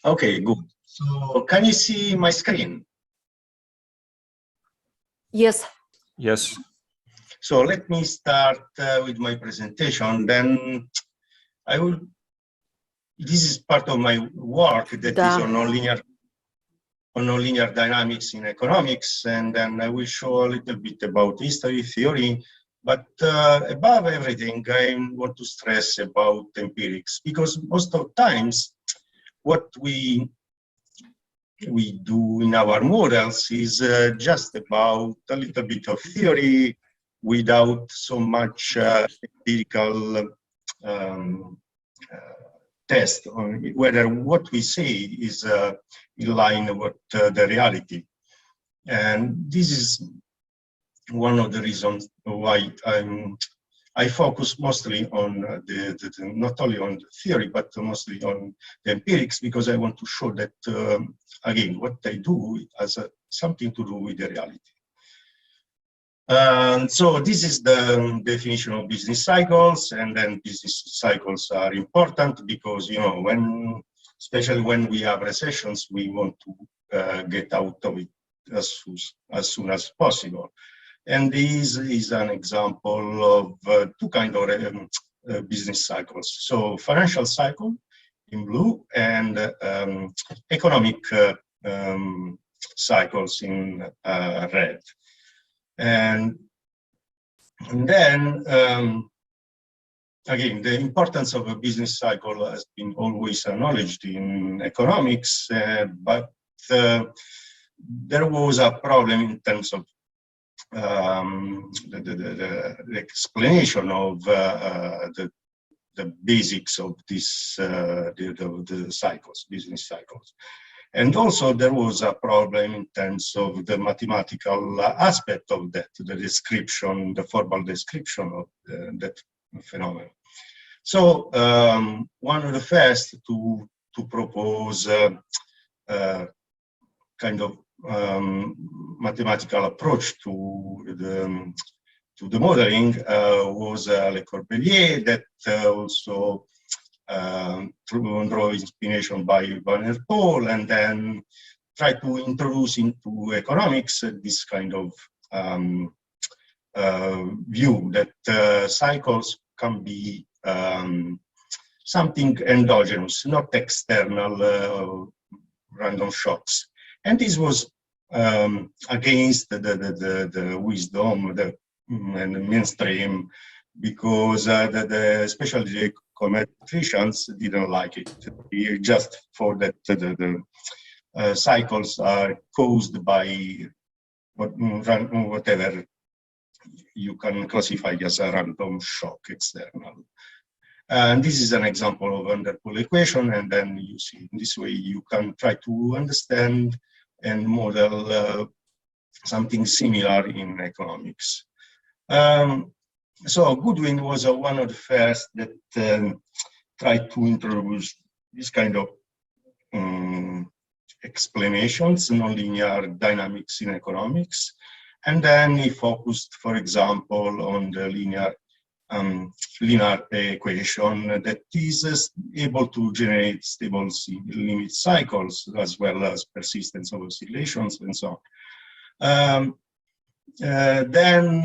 Okay, good. So can you see my screen? Yes. Yes. So let me start with my presentation. Then I will. This is part of my work that is on nonlinear dynamics in economics, and then I will show a little bit about history, theory. But above everything, I want to stress about empirics, because most of times what we do in our models is just about a little bit of theory without so much empirical test on whether what we say is in line with the reality. And this is one of the reasons why I focus mostly on not only on the theory, but mostly on the empirics, because I want to show that, again, what I do has something to do with the reality. So this is the definition of business cycles, and then business cycles are important because, you know, especially when we have recessions, we want to get out of it as soon as possible. And this is an example of two kinds of business cycles. So financial cycle in blue and economic cycles in red. And then, again, the importance of a business cycle has been always acknowledged in economics, but there was a problem in terms of the explanation of the basics of this the cycles, business cycles. And also there was a problem in terms of the mathematical aspect of that, the description, the formal description of that phenomenon. So one of the first to propose kind of mathematical approach to the modeling was Le Corbusier, that also draw inspiration by Van der Pol, and then try to introduce into economics this kind of view that cycles can be something endogenous, not external random shocks. And this was against the wisdom and the mainstream, because especially the econometricians didn't like it, just for that the cycles are caused by whatever you can classify as a random shock external. And this is an example of Van der Pol equation, and then you see in this way you can try to understand and model something similar in economics. So Goodwin was one of the first that tried to introduce this kind of explanations, nonlinear dynamics in economics. And then he focused, for example, on the linear equation that is able to generate stable limit cycles as well as persistence of oscillations and so on. Then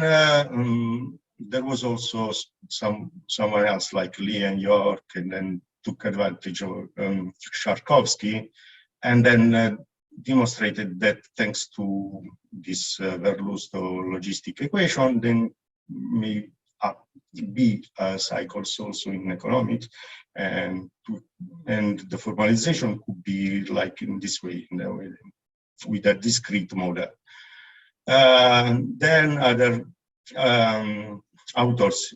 there was also someone else like Lee and York, and then took advantage of Sharkovsky, and then demonstrated that thanks to this Verlusto logistic equation, then may be cycles also in economics, and the formalization could be like in this way, with a discrete model. Then other authors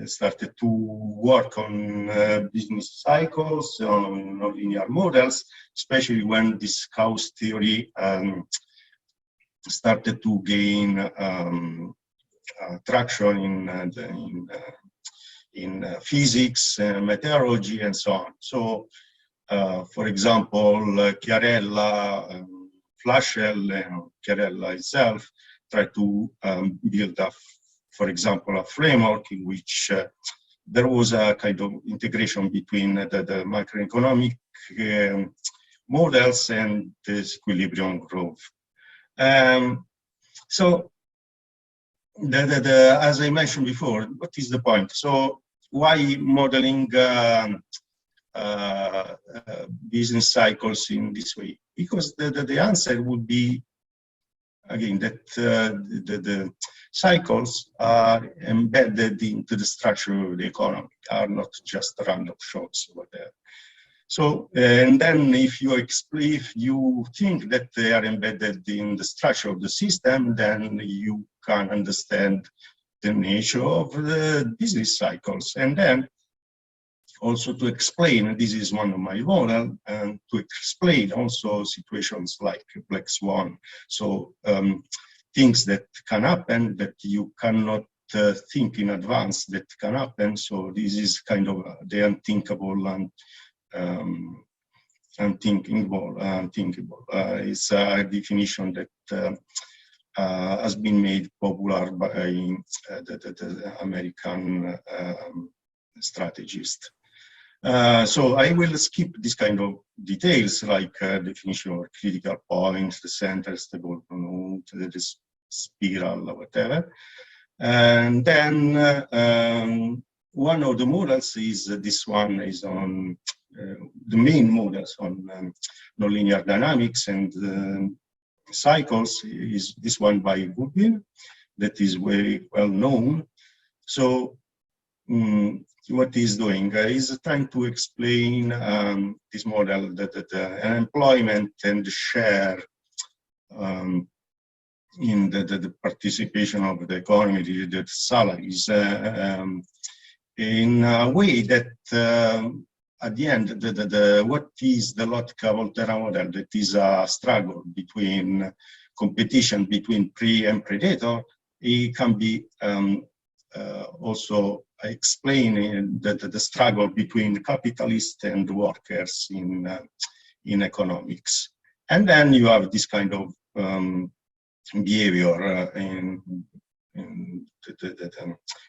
started to work on business cycles, on nonlinear models, especially when this chaos theory started to gain traction in physics, meteorology, and so on. So, for example, Chiarella, Flaschel, and Chiarella itself tried to build up, for example, a framework in which there was a kind of integration between the macroeconomic models and this equilibrium growth. So as I mentioned before, what is the point? So why modeling business cycles in this way? Because the answer would be, again, that the cycles are embedded into the structure of the economy, are not just random shocks or whatever. So, and then if you think that they are embedded in the structure of the system, then you can understand the nature of the business cycles. And then also to explain, this is one of my models, and to explain also situations like Black Swan. So things that can happen that you cannot think in advance that can happen. So this is kind of the unthinkable and unthinkable. It's a definition that has been made popular by the American strategist. So I will skip this kind of details like definition of critical points, the center, stable node, the spiral, or whatever. And then one of the models is this one is on the main models on nonlinear dynamics and cycles is this one by Goodwin that is very well known. So what he's doing is trying to explain this model that employment and share in the participation of the economy, the salaries, in a way that at the end, what is the Lotka-Volterra model? That is a struggle between competition between prey and predator. It can be also explaining the struggle between capitalists and workers in economics. And then you have this kind of behavior in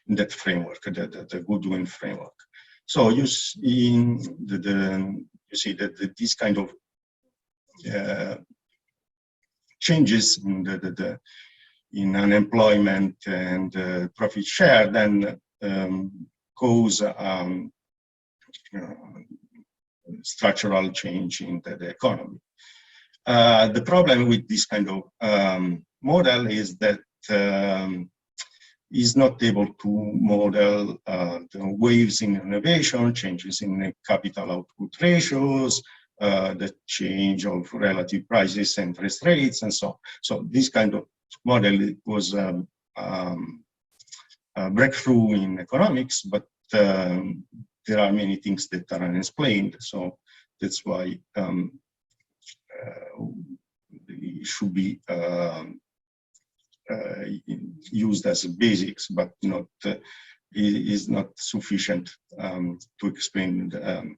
that framework, the Goodwin framework. So you see, that this kind of changes in unemployment and profit share then cause structural change in the economy. The problem with this kind of model is that is not able to model the waves in innovation, changes in capital output ratios, the change of relative prices and interest rates, and so on. So this kind of model was a breakthrough in economics, but there are many things that are unexplained. So that's why it should be used as basics, but not is not sufficient to explain the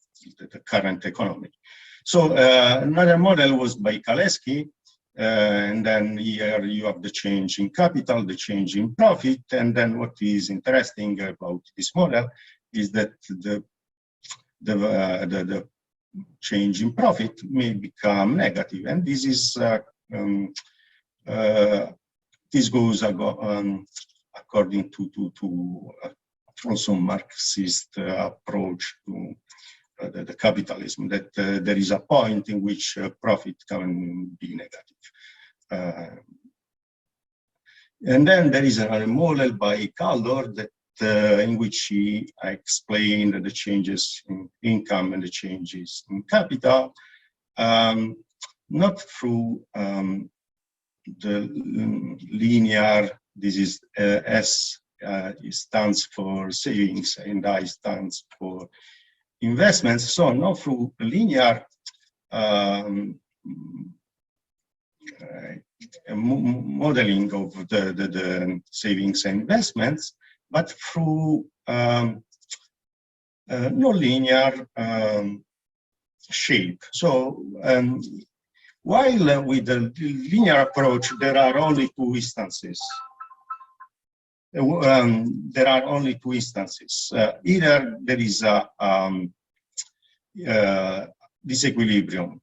current economy. So another model was by Kaleski, and then here you have the change in capital, the change in profit, and then what is interesting about this model is that the change in profit may become negative, and this is this goes according to also Marxist approach to the capitalism, that there is a point in which profit can be negative. And then there is another model by Kaldor that in which he explained the changes in income and the changes in capital, not through the linear, this is S stands for savings and I stands for investments. So not through linear modeling of the savings and investments, but through nonlinear shape. So while with the linear approach, there are only two instances. There are only two instances. Either there is a disequilibrium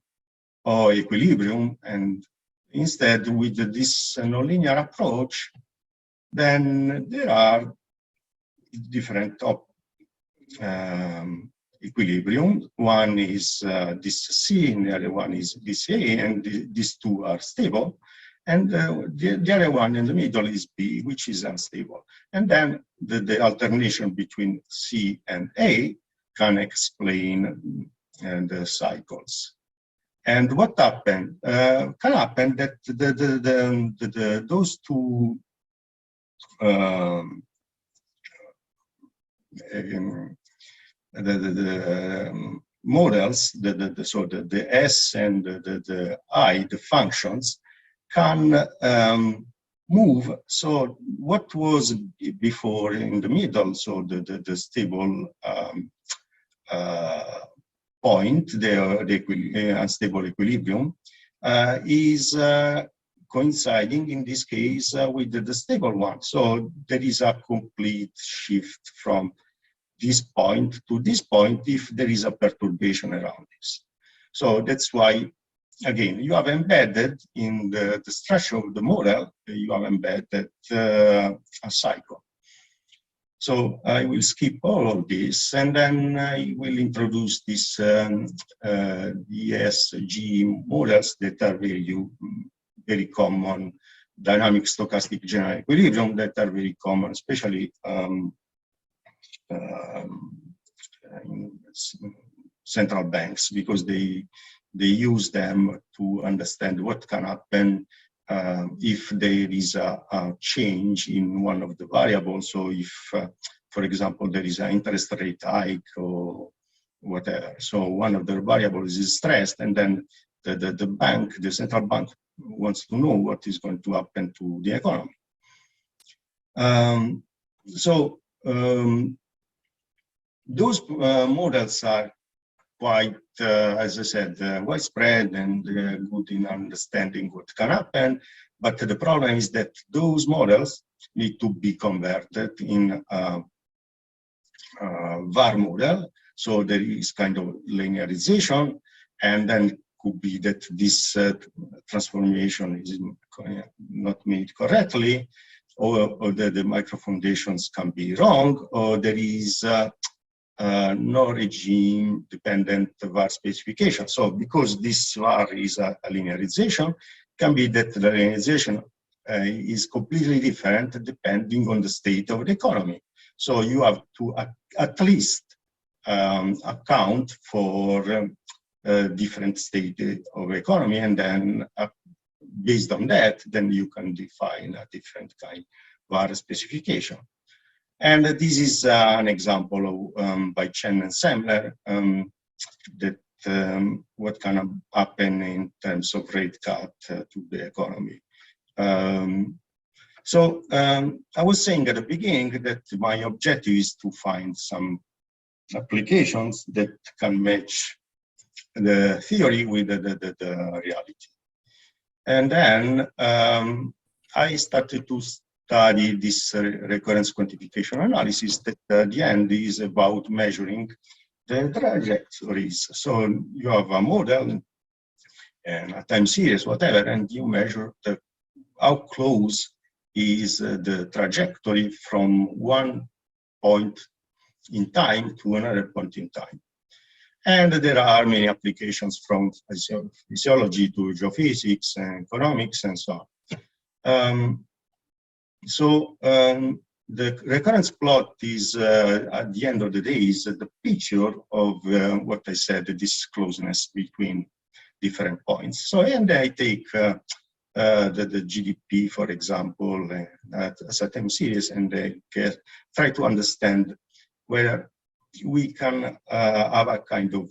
or equilibrium, and instead with this nonlinear approach, then there are different equilibrium. One is this C, and the other one is this A, and these two are stable. And the other one in the middle is B, which is unstable. And then the alternation between C and A can explain the cycles. And what happened? Can happen that those two models, so the S and the I, the functions, can move. So what was before in the middle, so the stable point, the unstable equilibrium, is coinciding in this case with the stable one. So there is a complete shift from this point to this point if there is a perturbation around this. So that's why, again, you have embedded in the structure of the model, you have embedded a cycle. So I will skip all of this, and then I will introduce this ESG models that are very common, dynamic stochastic general equilibrium that are very common, especially in central banks, because they use them to understand what can happen if there is a change in one of the variables. So if, for example, there is an interest rate hike or whatever, so one of the variables is stressed, and then the central bank wants to know what is going to happen to the economy. Those models are quite, as I said, widespread and good in understanding what can happen. But the problem is that those models need to be converted in a VAR model. So there is kind of linearization, and then could be that this transformation is not made correctly, or the micro foundations can be wrong, or there is no regime dependent VAR specification. So because this VAR is a linearization, can be that the linearization is completely different depending on the state of the economy. So you have to at least account for different state of economy, and then based on that, then you can define a different kind of VAR specification. And this is an example of, by Chen and Semler, that what can happen in terms of rate cut to the economy. I was saying at the beginning that my objective is to find some applications that can match the theory with the reality. And then I started to study this recurrence quantification analysis that at the end is about measuring the trajectories. So you have a model and a time series, whatever, and you measure how close is the trajectory from one point in time to another point in time. And there are many applications from physiology to geophysics and economics and so on. The recurrence plot is, at the end of the day, is the picture of what I said, this closeness between different points. So, and I take the GDP, for example, as a time series, and try to understand whether we can have a kind of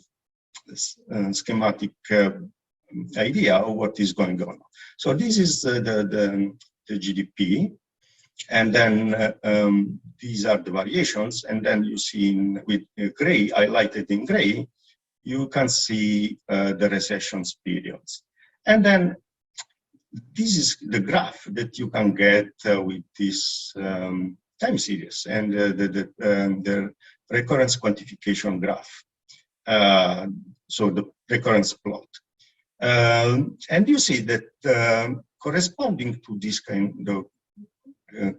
schematic idea of what is going on. So this is the GDP. And then these are the variations, and then you see with gray, highlighted in gray, you can see the recession periods. And then this is the graph that you can get with this time series and the recurrence quantification graph. So the recurrence plot. And you see that corresponding to this kind of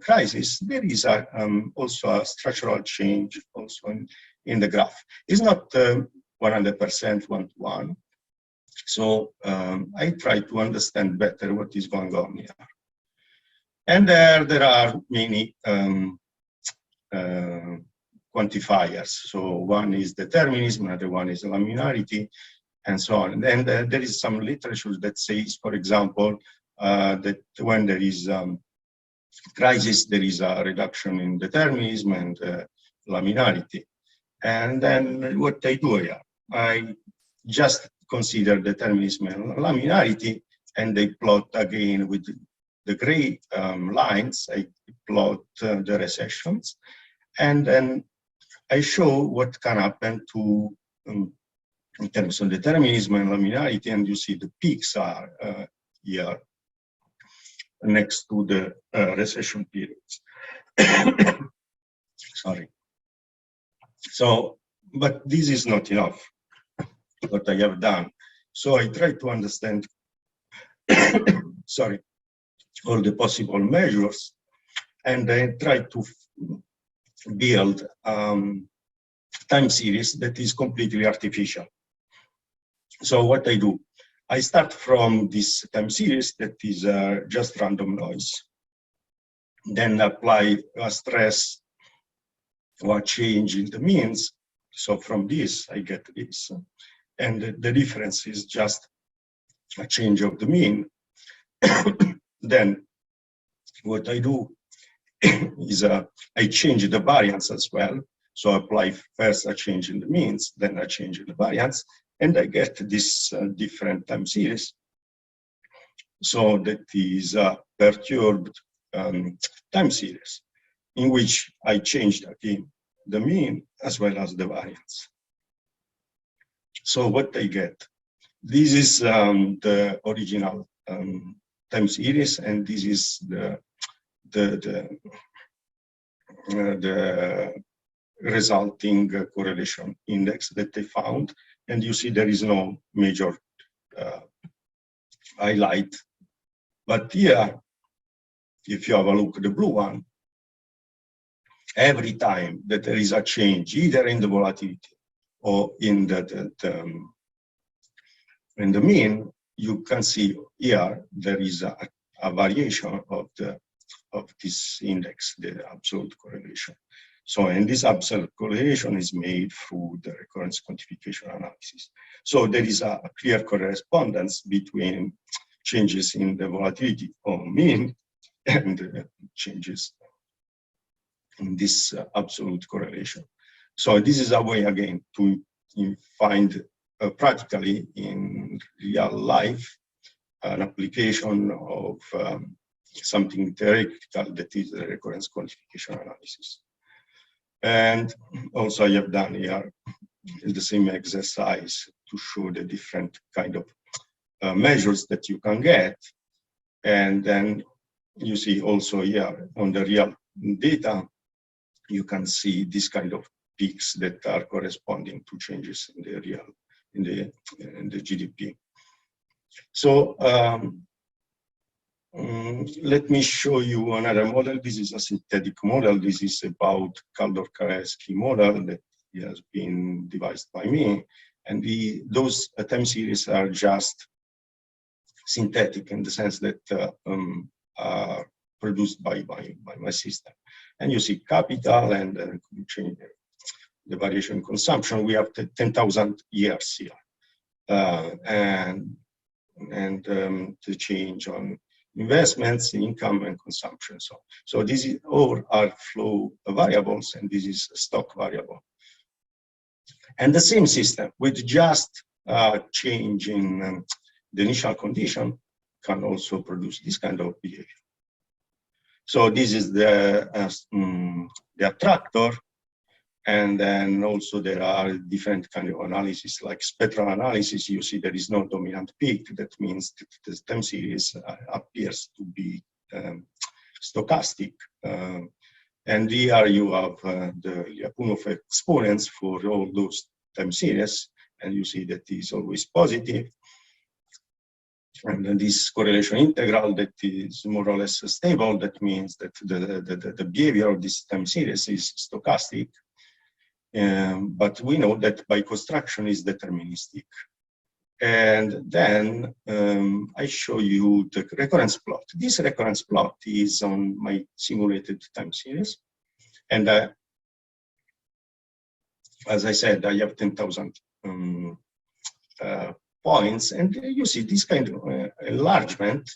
crisis, there is also a structural change also in the graph. It's not 100% one-to-one. So I try to understand better what is going on here. And there are many quantifiers. So one is determinism, another one is linearity, and so on. And there is some literature that says, for example, that when there is crisis, there is a reduction in determinism and linearity. And then what I do here, I just consider determinism and linearity, and I plot again with the gray lines, I plot the recessions, and then I show what can happen to in terms of determinism and linearity, and you see the peaks are here next to the recession periods. Sorry. So, but this is not enough, what I have done. So I try to understand, sorry, all the possible measures, and I try to build time series that is completely artificial. So what I do, I start from this time series that is just random noise, then apply a stress or a change in the means. So from this, I get this. And the difference is just a change of the mean. Then what I do is I change the variance as well. So I apply first a change in the means, then a change in the variance, and I get this different time series. So that is a perturbed time series in which I changed again the mean as well as the variance. So what I get, this is the original time series, and this is the resulting correlation index that they found. And you see there is no major highlight. But here, if you have a look at the blue one, every time that there is a change, either in the volatility or in the mean, you can see here there is a variation of this index, the absolute correlation. So, and this absolute correlation is made through the recurrence quantification analysis. So there is a clear correspondence between changes in the volatility or mean and changes in this absolute correlation. So this is a way again to find practically in real life an application of something theoretical that is the recurrence quantification analysis. And also I have done here the same exercise to show the different kind of measures that you can get. And then you see also here on the real data, you can see this kind of peaks that are corresponding to changes in the real, in the GDP. So let me show you another model. This is a synthetic model. This is about Kaldor-Kareski model that has been devised by me. And those time series are just synthetic in the sense that are produced by my system. And you see capital and change the variation in consumption. We have 10,000 years here. And the change on investments, income, and consumption. So these all are flow variables, and this is a stock variable. And the same system with just change in the initial condition can also produce this kind of behavior. So this is the attractor, and then also there are different kind of analysis, like spectral analysis. You see there is no dominant peak. That means that the time series appears to be stochastic. And here you have the Lyapunov exponents for all those time series, and you see that is always positive. And then this correlation integral that is more or less stable, that means that the behavior of this time series is stochastic. But we know that by construction is deterministic. And then I show you the recurrence plot. This recurrence plot is on my simulated time series. And as I said, I have 10,000 points. And you see this kind of enlargement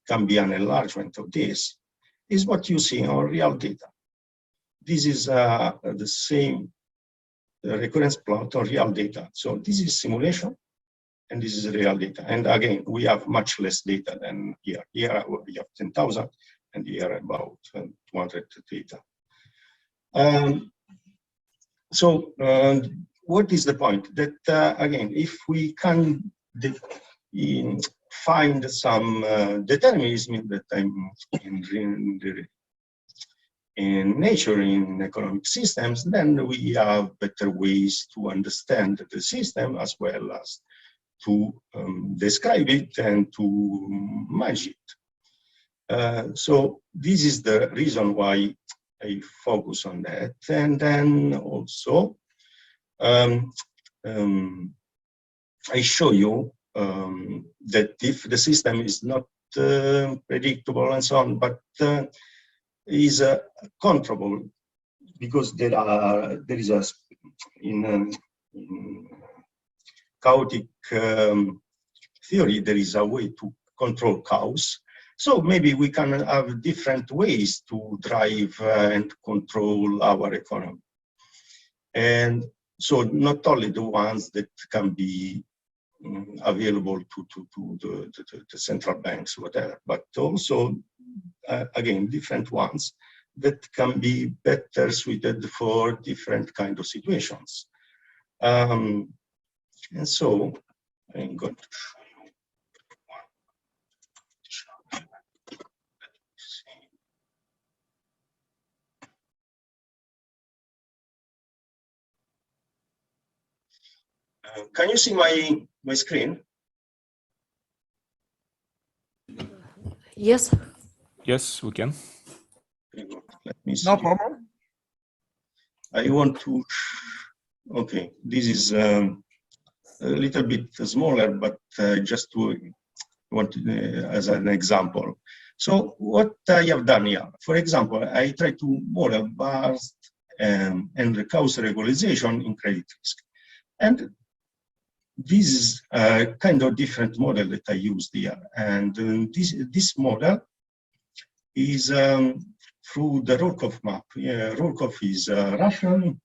can be an enlargement of this, is what you see on real data. This is the same recurrence plot on real data. So this is simulation, and this is real data. And again, we have much less data than here. Here we have 10,000, and here about 200 data. So what is the point? That again, if we can find some determinism in the time in nature, in economic systems, then we have better ways to understand the system as well as to describe it and to manage it. So this is the reason why I focus on that. And then also, I show you that if the system is not predictable and so on, but is controllable, because there is a in chaotic theory, there is a way to control chaos. So maybe we can have different ways to drive and control our economy. And so not only the ones that can be available to the central banks, whatever, but also, again, different ones that can be better suited for different kind of situations. And so I'm going to show you one. Can you see my screen? Yes. Yes, we can. Let me see. No problem. I want to, okay, this is a little bit smaller, but just to want as an example. So what I have done here, for example, I try to model burst and cause regularization in credit risk. And this is a kind of different model that I used here. And this model is through the Rourke map. Yeah, Rourke is Russian,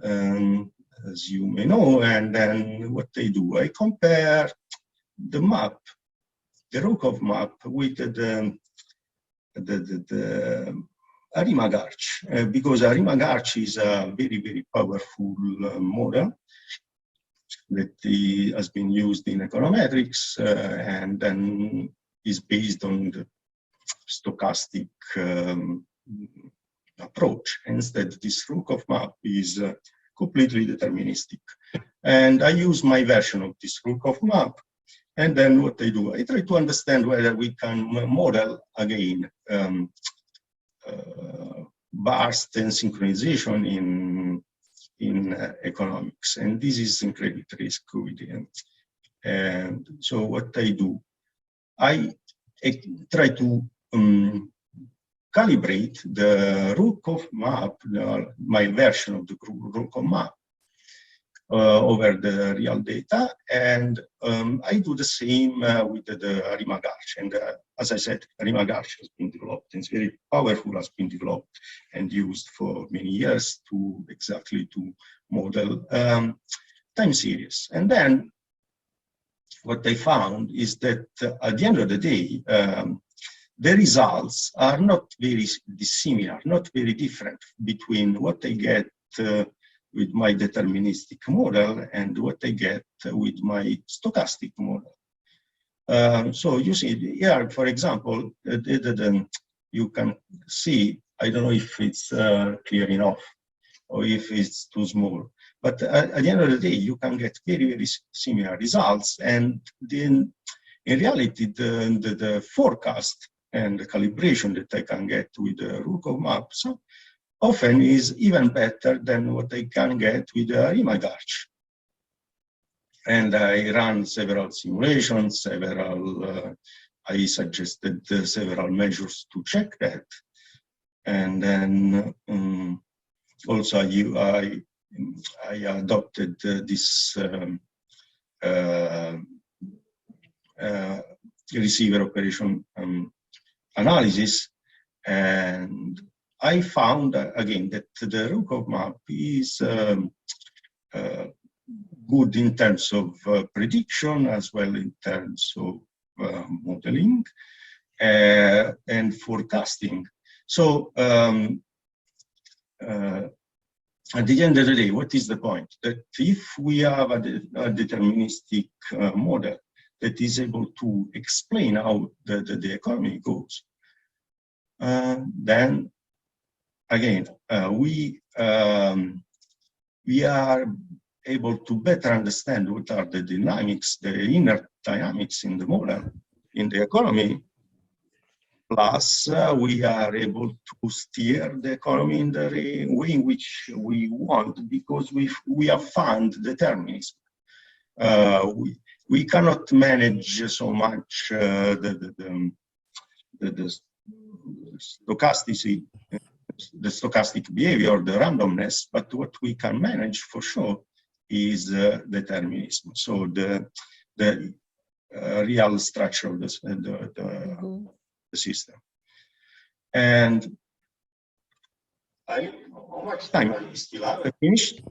as you may know. And then what I do, I compare the map, the Rourke map, with the Arima-Garch, because Arima-Garch is a very, very powerful model that has been used in econometrics and then is based on the stochastic approach. Instead, this Rourke map is completely deterministic. And I use my version of this Rourke map. And then what I do, I try to understand whether we can model again burst and synchronization in economics. And this is in credit risk. And so what I do, I try to calibrate the Rourke map, my version of the Rourke map, over the real data, and I do the same with the Arima-Garch. And as I said, Arima-Garch has been developed, and it's very powerful, has been developed and used for many years to exactly to model time series. And then what I found is that at the end of the day, the results are not very dissimilar, not very different between what I get with my deterministic model and what I get with my stochastic model. So you see here, for example, you can see, I don't know if it's clear enough or if it's too small, but at the end of the day, you can get very, very similar results. And then in reality, the forecast and the calibration that I can get with the Rukov maps often is even better than what I can get with the image arch. And I ran several simulations, I suggested several measures to check that. And then also I adopted this receiver operation analysis, and I found again that the Rukov map is good in terms of prediction as well in terms of modeling and forecasting. So at the end of the day, what is the point? That if we have a deterministic model that is able to explain how the economy goes, then again, we are able to better understand what are the dynamics, the inner dynamics in the model, in the economy. Plus, we are able to steer the economy in the way in which we want, because we have found determinism. We cannot manage so much the stochastic behavior, the randomness, but what we can manage for sure is determinism. So the real structure of the system. And how much time I still have? I finished?